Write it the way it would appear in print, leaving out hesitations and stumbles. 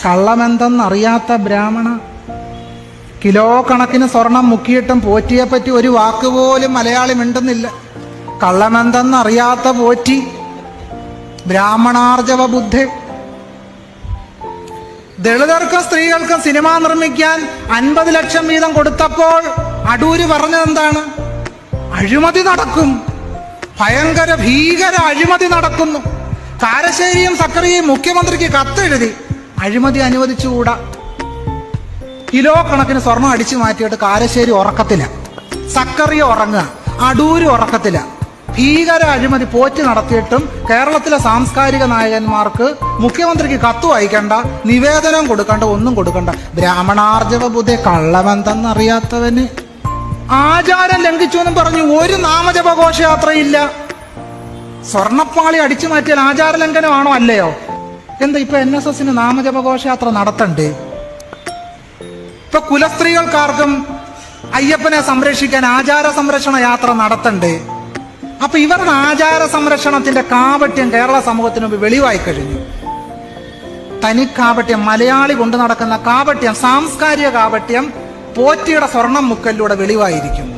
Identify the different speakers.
Speaker 1: കള്ളമെന്തെന്നറിയാത്ത ബ്രാഹ്മണ കിലോ കണക്കിന് സ്വർണം മുക്കിയിട്ടും പോറ്റിയെപ്പറ്റി ഒരു വാക്കുപോലും മലയാളി മിണ്ടുന്നില്ല. കള്ളമെന്തെന്നറിയാത്ത പോറ്റി, ബ്രാഹ്മണാർജവ ബുദ്ധി. ദളിതർക്കും സ്ത്രീകൾക്കും സിനിമ നിർമ്മിക്കാൻ 50 ലക്ഷം വീതം കൊടുത്തപ്പോൾ അടൂര് പറഞ്ഞതെന്താണ്? അഴിമതി നടക്കും, ഭയങ്കര ഭീകര അഴിമതി നടക്കുന്നു. കാരശ്ശേരിയും സക്കറിയയും മുഖ്യമന്ത്രിക്ക് കത്തെഴുതി അഴിമതി അനുവദിച്ചുകൂടാ. കിലോ കണക്കിന് സ്വർണം അടിച്ചു മാറ്റിയിട്ട് കാരശ്ശേരി ഉറക്കത്തില്ല, സക്കറിയ ഉറങ്ങുക, അടൂര് ഉറക്കത്തില്ല. ഭീകര അഴിമതി പോറ്റി നടത്തിയിട്ടും കേരളത്തിലെ സാംസ്കാരിക നായകന്മാർക്ക് മുഖ്യമന്ത്രിക്ക് കത്ത് വായിക്കണ്ട, നിവേദനം കൊടുക്കണ്ട, ഒന്നും കൊടുക്കണ്ട. ബ്രാഹ്മണാർജവ ബുദ്ധി. കള്ളമെന്തെന്നറിയാത്തവന് ആചാരം ലംഘിച്ചു എന്നും പറഞ്ഞു ഒരു നാമജപ ഘോഷയാത്രയില്ല. സ്വർണപ്പാളി അടിച്ചു മാറ്റിയാൽ ആചാര ലംഘനമാണോ? അല്ലയോ? എന്താ ഇപ്പൊ NSSന് നാമജപ ഘോഷയാത്ര നടത്തണ്ടേ? ഇപ്പൊ കുലസ്ത്രീകൾക്കാർക്കും അയ്യപ്പനെ സംരക്ഷിക്കാൻ ആചാര സംരക്ഷണ യാത്ര നടത്തണ്ടേ? അപ്പൊ ഇവരുടെ ആചാര സംരക്ഷണത്തിന്റെ കാപട്യം കേരള സമൂഹത്തിന് മുമ്പ് വെളിവായി കഴിഞ്ഞു. തനി കാപട്യം, മലയാളി കൊണ്ടു നടക്കുന്ന കാപട്യം, സാംസ്കാരിക കാപട്യം പോറ്റിയുടെ സ്വർണം മുക്കലിലൂടെ വെളിവായിരിക്കുന്നു.